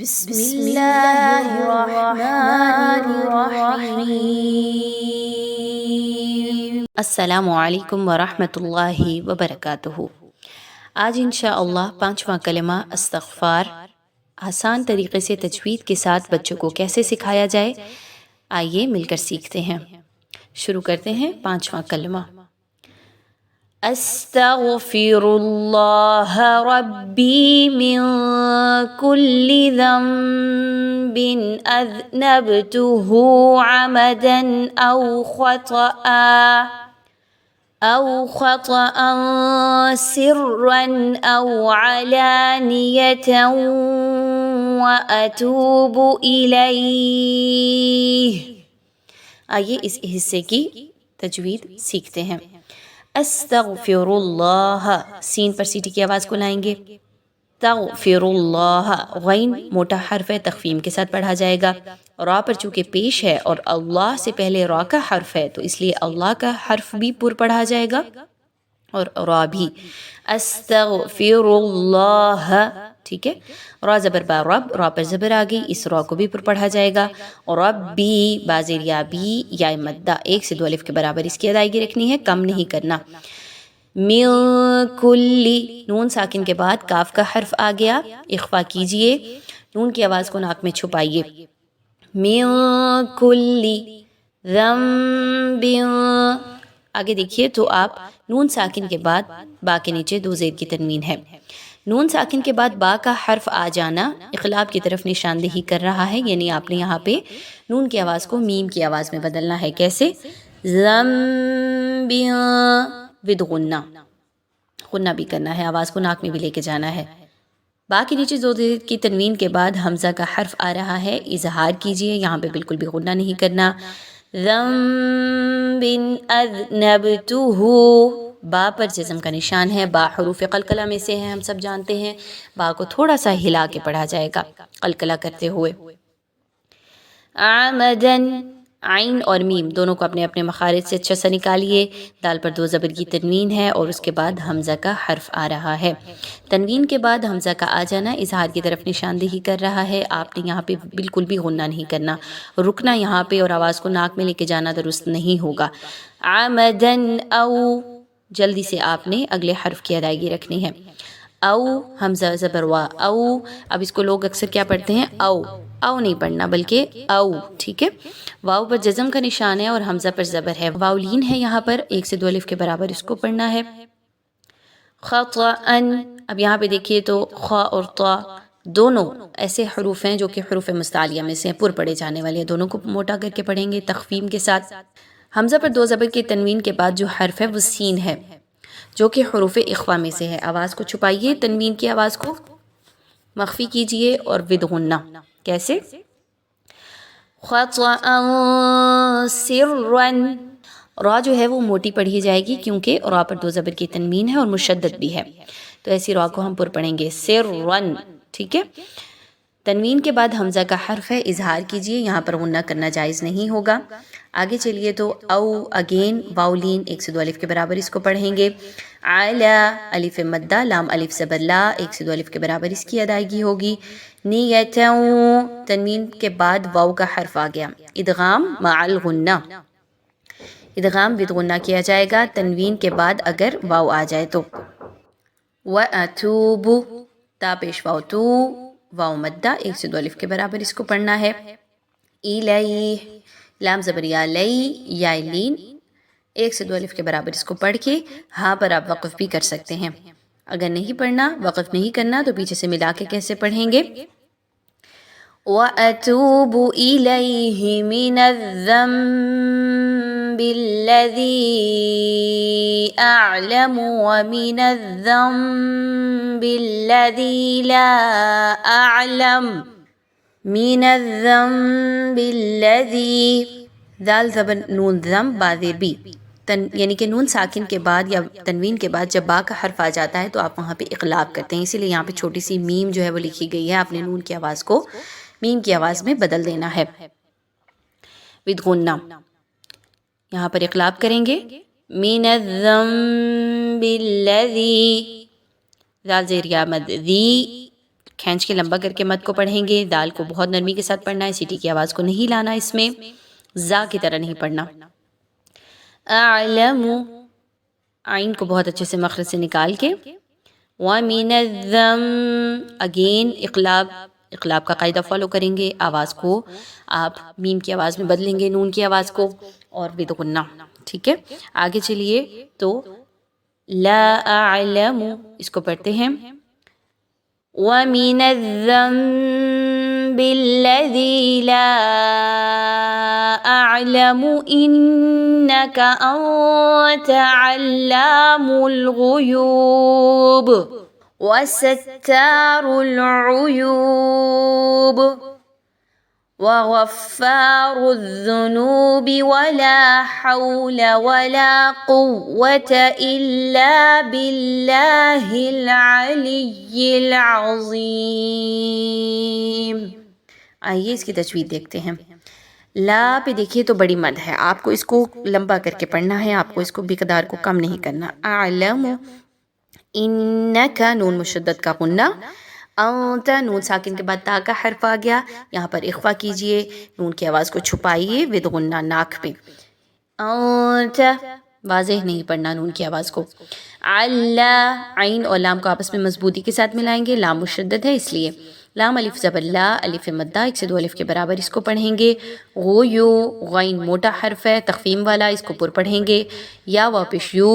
بسم اللہ الرحمن الرحیم۔ السلام علیکم ورحمۃ اللہ وبرکاتہ۔ آج انشاءاللہ 5واں کلمہ استغفار آسان طریقے سے تجوید کے ساتھ بچوں کو کیسے سکھایا جائے، آئیے مل کر سیکھتے ہیں۔ شروع کرتے ہیں 5واں کلمہ۔ استغفر اللہ ربی من کل ذنب اذنبته عمدا او خطأ سرا او علانیة واتوب الیہ۔ آئیے اس حصے کی تجوید سیکھتے ہیں۔ استغفر اللہ، سین پر سیٹی کی آواز کو لائیں گے۔ تغفر اللہ، غین موٹا حرف ہے، تخفیم کے ساتھ پڑھا جائے گا۔ را پر چونکہ پیش ہے اور اللہ سے پہلے را کا حرف ہے تو اس لیے اللہ کا حرف بھی پر پڑھا جائے گا اور را بھی۔ استغفر اللہ، ٹھیک ہے۔ را زبر با رب، را پر زبر آ گئی، اس را کو بھی پر پڑھا جائے گا۔ ربی بازیر یا بی یا مدہ 1 سے 2 الف کے برابر اس کی ادائیگی رکھنی ہے، کم نہیں کرنا۔ من کلی، نون ساکن کے بعد کاف کا حرف آ گیا، اخفا کیجئے، نون کی آواز کو ناک میں چھپائیے۔ من کلی ذنب، آگے دیکھیے تو آپ نون ساکن کے بعد با کے نیچے 2 زیر کی تنوین ہے۔ نون ساکن کے بعد با کا حرف آ جانا اقلاب کی طرف نشاندہی کر رہا ہے، یعنی آپ نے یہاں پہ نون کی آواز کو میم کی آواز میں بدلنا ہے۔ کیسے؟ ذنب ود غنہ، غنہ بھی کرنا ہے، آواز کو ناک میں بھی لے کے جانا ہے۔ با کے نیچے 2 زیر کی تنوین کے بعد حمزہ کا حرف آ رہا ہے، اظہار کیجئے، یہاں پہ بالکل بھی غنہ نہیں کرنا۔ ذنب اذنبتہ، با پر جزم کا نشان ہے، با حروف قلقلہ میں سے ہے، ہم سب جانتے ہیں، با کو تھوڑا سا ہلا کے پڑھا جائے گا قلقلہ کرتے ہوئے۔ عمدن، عین اور میم دونوں کو اپنے اپنے مخارج سے اچھا سا نکالیے۔ دال پر 2 زبر کی تنوین ہے اور اس کے بعد حمزہ کا حرف آ رہا ہے۔ تنوین کے بعد حمزہ کا آ جانا اظہار کی طرف نشاندہی کر رہا ہے، آپ نے یہاں پہ بالکل بھی غنہ نہیں کرنا، رکنا یہاں پہ اور آواز کو ناک میں لے کے جانا درست نہیں ہوگا۔ عمدن او، جلدی سے آپ نے اگلے حرف کی ادائیگی رکھنی ہے۔ او، حمزہ زبر وا، او، اب اس کو لوگ اکثر کیا پڑھتے ہیں؟ او، او نہیں پڑھنا بلکہ او، ٹھیک ہے۔ واو پر جزم کا نشان ہے اور حمزہ پر زبر ہے، واو لین ہے یہاں پر، 1 سے 2 الف کے برابر اس کو پڑھنا ہے۔ خطأ، اب یہاں پہ دیکھیے تو خا اور طا دونوں ایسے حروف ہیں جو کہ حروف مستعلیہ میں سے ہیں، پر پڑھے جانے والے ہیں، دونوں کو موٹا کر کے پڑھیں گے تخفیم کے ساتھ۔ حمزہ پر 2 زبر کی تنوین کے بعد جو حرف ہے وہ سین ہے، جو کہ حروف اخفا میں سے ہے، آواز کو چھپائیے، تنوین کی آواز کو مخفی کیجئے اور ود غنہ۔ کیسے؟ خطأ سرا، را جو ہے وہ موٹی پڑھی جائے گی کیونکہ را پر 2 زبر کی تنوین ہے اور مشدد بھی ہے، تو ایسی را کو ہم پر پڑھیں گے سرا، ٹھیک ہے۔ تنوین کے بعد حمزہ کا حرف ہے، اظہار کیجئے، یہاں پر غنہ کرنا جائز نہیں ہوگا۔ آگے چلیے تو او، اگین واو لین 1 سے 2 الف کے برابر اس کو پڑھیں گے۔ علی، الف مدہ، لام الف زبر لا، 1 سے 2 الف کے برابر اس کی ادائیگی ہوگی۔ نیتاً، تنوین کے بعد واو کا حرف آ گیا، ادغام مع الغنہ، ادغام ود غنہ کیا جائے گا تنوین کے بعد اگر واو آ جائے تو۔ وَأَتُوبُ، تا پیش واو تو، واو مدہ 1 سے 2 الف کے برابر اس کو پڑھنا ہے۔ الیہ، لام زبر یا لی، یا لین 1 سے 2 الف کے برابر اس کو پڑھ کے ہاں پر آپ وقف بھی کر سکتے ہیں، اگر نہیں پڑھنا، وقف نہیں کرنا تو پیچھے سے ملا کے کیسے پڑھیں گے؟ وَأَتُوبُ إِلَيْهِ مِنَ الذَّنبِ الَّذِي أَعْلَمُ وَمِنَ الذَّنبِ الَّذِي لَا أَعْلَمُ، مِنَ الذَّنبِ الَّذِي، دال زبر نون ضم با زیر بی، یعنی کہ نون ساکن کے بعد یا تنوین کے بعد جب با کا حرف آ جاتا ہے تو آپ وہاں پہ اقلاب کرتے ہیں، اسی لیے یہاں پہ چھوٹی سی میم جو ہے وہ لکھی گئی ہے، آپ نے نون کی آواز کو میم کی آواز میں بدل دینا ہے ود غنہ۔ یہاں پر اقلاب کریں گے، من الذنب الذی، ذال زیر یا مد، ذی کھینچ کے لمبا کر کے مد کو پڑھیں گے. دال کو بہت نرمی کے ساتھ پڑھنا ہے, سیٹی کی آواز کو نہیں لانا, اس میں زا کی طرح نہیں پڑھنا. اعلم, عین کو بہت اچھے سے مخرج سے نکال کے. وَمِنَ الذَّنبِ, اگین اقلاب کا قاعدہ فالو کریں گے. آواز کو آپ میم کی آواز میں بدلیں گے, نون کی آواز کو, اور بغنہ. ٹھیک ہے, آگے چلیے. تو لا اعلم اس کو پڑھتے ہیں. وَمِنَ الذَّنبِ الَّذِي لَا أَعْلَمُ إِنَّكَ أَنْتَ عَلَّامُ الْغُيُوبِ وَسَتَّارُ الْعُيُوبِ وَغَفَّارُ الذُّنُوبِ وَلَا حَوْلَ وَلَا قُوَّةَ إِلَّا بِاللَّهِ الْعَلِيِّ الْعَظِيمِ. آئیے اس کی تجوید دیکھتے ہیں. لا پہ دیکھیے تو بڑی مد ہے, آپ کو اس کو لمبا کر کے پڑھنا ہے, آپ کو اس کو مقدار کو کم نہیں کرنا. اعلم, انکا نون مشدد کا غنہ, انت نون ساکن کے بعد تا کا حرف آ گیا, یہاں پر اخفا کیجئے, نون کی آواز کو چھپائیے ود غنہ ناک پہ. انت واضح نہیں پڑھنا نون کی آواز کو. علا, عین اور لام کو آپس میں مضبوطی کے ساتھ ملائیں گے, لام مشدد ہے اس لیے. لام الف زبر لا, الف مدہ 1 سے 2 الف کے برابر, اس کو پڑھیں گے. غیو, غین موٹا حرف ہے تخفیم والا, اس کو پر پڑھیں گے. یا واو پیش یو,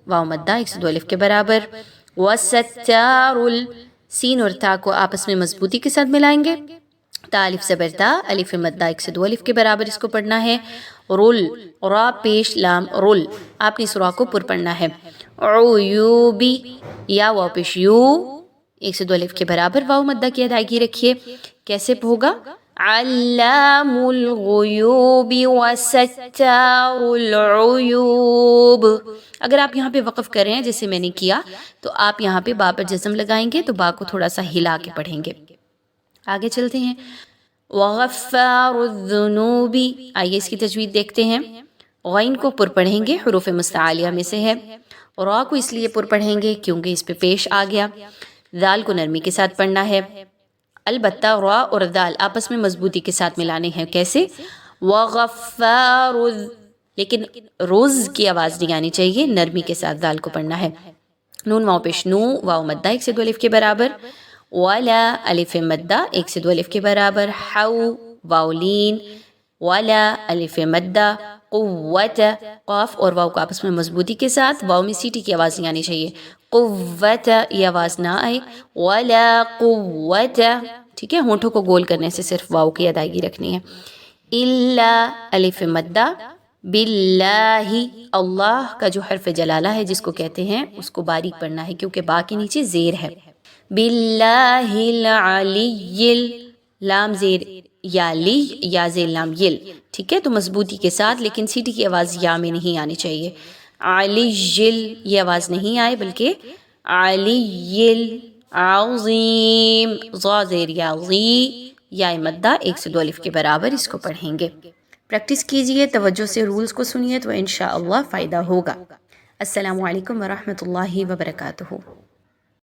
واو مدہ 1 سے 2 الف کے برابر. وَسَتَّارُ, سین اور تا کو آپس میں مضبوطی کے ساتھ ملائیں گے. تا الف زبر تا, الف مدہ 1 سے 2 الف کے برابر, اس کو پڑھنا ہے. رل, را پیش لام رل, آپ نے اس را کو پر پڑھنا ہے. عیوبی, یا واو پیش یو 1 سے 2 الف کے برابر, واو مدہ کی ادائیگی رکھیے. کیسے ہوگا؟ علام الغیوب وستار العیوب. اگر آپ یہاں پہ وقف کر رہے ہیں جیسے میں نے کیا, تو آپ یہاں پہ با پر جزم لگائیں گے, تو با کو تھوڑا سا ہلا کے پڑھیں گے. آگے چلتے ہیں. وغفار الذنوب, آئیے اس کی تجوید دیکھتے ہیں. غین کو پر پڑھیں گے, حروف مستعالیہ میں سے ہے. را کو اس لیے پر پڑھیں گے کیونکہ اس پہ پیش آ گیا. دال کو نرمی کے ساتھ پڑھنا ہے. البتہ را اور دال آپس میں مضبوطی کے ساتھ ملانے ہیں. کیسے؟ وغفار, لیکن روز کی آواز نہیں آنی چاہیے, نرمی کے ساتھ دال کو پڑھنا ہے. نون واو پیش نو, واو مدہ 1 سے 2 الف کے برابر. ولا, الف مدہ 1 سے 2 الف کے برابر. حو, واو لین, ولا الف مدہ. قوت, قاف اور واو کو آپس میں مضبوطی کے ساتھ, واو میں سیٹی کی آواز نہیں آنی چاہیے. قوت, یہ آواز نہ آئے. ولا قوت, ٹھیک ہے, ہونٹوں کو گول کرنے سے صرف واو کی ادائیگی رکھنی ہے. الا, الف مدہ. باللہ, اللہ کا جو حرف جلالہ ہے جس کو کہتے ہیں, اس کو باریک پڑھنا ہے کیونکہ با کے نیچے زیر ہے. باللہ العلی, لام زیر یا لی, یا زیر لام یل, ٹھیک ہے, تو مضبوطی کے ساتھ, لیکن سیٹی کی آواز یا میں نہیں آنی چاہیے. علی جل, یہ آواز نہیں آئے بلکہ علی عظیم, ضا زیر یا غی, یا مدہ 1 سے 2 الف کے برابر, اس کو پڑھیں گے. پریکٹس کیجئے, توجہ سے رولز کو سنیے تو انشاءاللہ فائدہ ہوگا. السلام علیکم ورحمۃ اللہ وبرکاتہ.